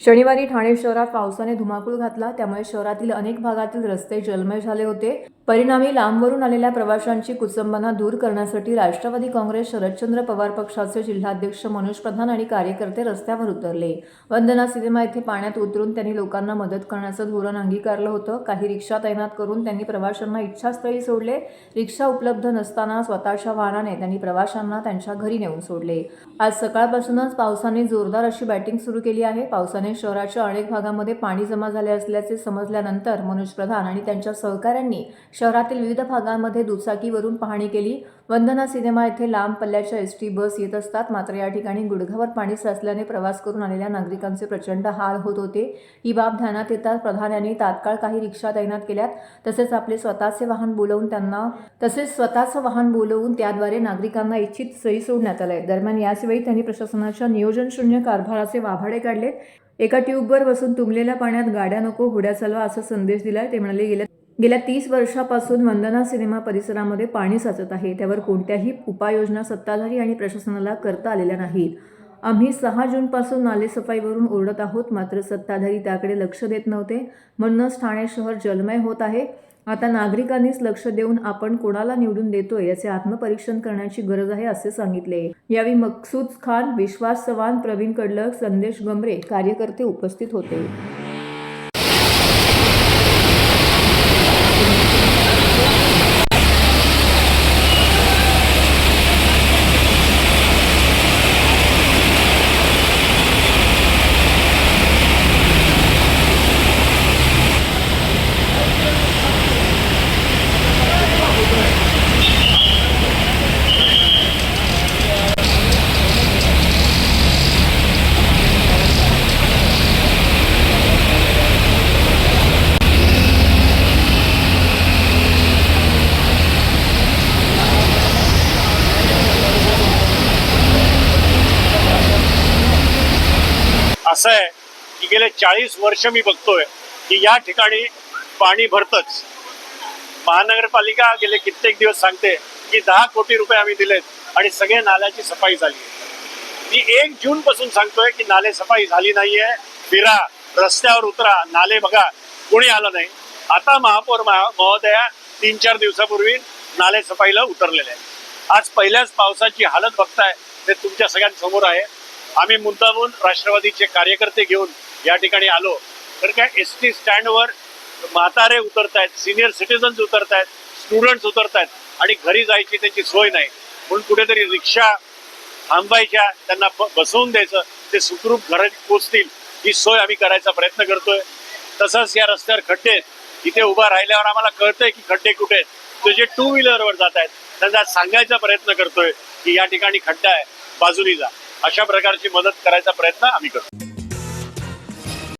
शनिवारी ठाणे शहरात पावसाने धुमाकूळ घातला, त्यामुळे शहरातील अनेक भागातील रस्ते जलमय झाले होते. परिणामी लांबवरून आलेल्या प्रवाशांची कुचंबना दूर करण्यासाठी राष्ट्रवादी काँग्रेस शरदचंद्र पवार पक्षाचे जिल्हाध्यक्ष मनोज प्रधान आणि कार्यकर्ते रस्त्यावर उतरले. वंदना सिनेमा येथे पाण्यात उतरून त्यांनी लोकांना मदत करण्याचं धोरण अंगीकारलं होतं. काही रिक्षा तैनात करून त्यांनी प्रवाशांना इच्छास्थळी सोडले. रिक्षा उपलब्ध नसताना स्वतःच्या वाहनाने त्यांनी प्रवाशांना त्यांच्या घरी नेऊन सोडले. आज सकाळपासूनच पावसाने जोरदार अशी बॅटिंग सुरू केली आहे. पावसाने शहराच्या अनेक भागांमध्ये पाणी जमा झाले असल्याचे समजल्यानंतर मनोज प्रधान आणि त्यांच्या सहकाऱ्यांनी शहरातील विविध भागांमध्ये दुचाकीवरून पाहणी केली. वंदना सिनेमा येथे लांब पल्ल्याच्या एसटी बस येत असतात, मात्र या ठिकाणी गुडघावर पाणी साचल्याने प्रवास करून आलेल्या नागरिकांचे प्रचंड हाल होत होते. ही बाब ध्यानात येताच प्रधान यांनी तात्काळ काही रिक्षा तैनात केल्यात. तसेच आपले स्वतःचे वाहन बोलवून त्याद्वारे नागरिकांना इच्छित स्थळी सोडण्यात आले. दरम्यान याचवेळी त्यांनी प्रशासनाच्या नियोजन शून्य कारभाराचे वाभाडे काढलेत. एका ट्यूबवर बसून तुंबलेल्या पाण्यात गाड्या नको होड्या चालवा असा संदेश दिलाय. ते म्हणाले, गेल्या 30 वर्षापासून वंदना सिनेमा परिसरामध्ये पाणी साचत आहे. त्यावर कोणत्याही उपाययोजना सत्ताधारी आणि प्रशासनाला करता आलेल्या नाहीत. आम्ही 6 जूनपासून नालेसफाईवरून ओरडत आहोत, मात्र सत्ताधारी त्याकडे लक्ष देत नव्हते. म्हणूनच ठाणे शहर जलमय होत आहे. आता नागरिकांनीच लक्ष देऊन आपण कोणाला निवडून देतोय याचे आत्मपरीक्षण करण्याची गरज आहे, असे सांगितले. यावेळी मकसूद खान, विश्वास चव्हाण, प्रवीण कडलक, संदेश गमरे कार्यकर्ते उपस्थित होते. असं आहे की गेले 40 वर्ष मी बघतोय की या ठिकाणी पाणी भरतच. महानगरपालिका गेले कित्येक दिवस सांगते की 10 कोटी रुपये आम्ही दिलेत आणि सगळे नाल्याची सफाई झाली. मी 1 जून पासून सांगतोय की नाले सफाई झाली नाहीये, फिरा, रस्त्यावर उतरा, नाले बघा, कोणी आलं नाही. आता महापौर महोदया 3-4 दिवसापूर्वी नाले सफाईला उतरलेले आहे. आज पहिल्याच पावसाची हालत बघताय ते तुमच्या सगळ्यांसमोर आहे. आम्ही मुद्दामून राष्ट्रवादीचे कार्यकर्ते घेऊन या ठिकाणी आलो, तर काय एसटी स्टँडवर म्हातारे उतरतायत, सिनियर सिटीजन्स उतरतायत, स्टुडंट्स उतरतायत आणि घरी जायची त्यांची सोय नाही. म्हणून कुठेतरी रिक्षा थांबवायच्या, त्यांना बसवून द्यायचं, ते सुखरूप घरी पोचतील ही सोय आम्ही करायचा प्रयत्न करतोय. तसंच या रस्त्यावर खड्डे आहेत, इथे उभा राहिल्यावर आम्हाला कळतंय की खड्डे कुठे आहेत. ते जे 2 व्हीलरवर जात आहेत त्यांना सांगायचा प्रयत्न करतोय की या ठिकाणी खड्डा आहे, बाजूनी जा. अशा प्रकारची मदत करायचा प्रयत्न आम्ही करतो.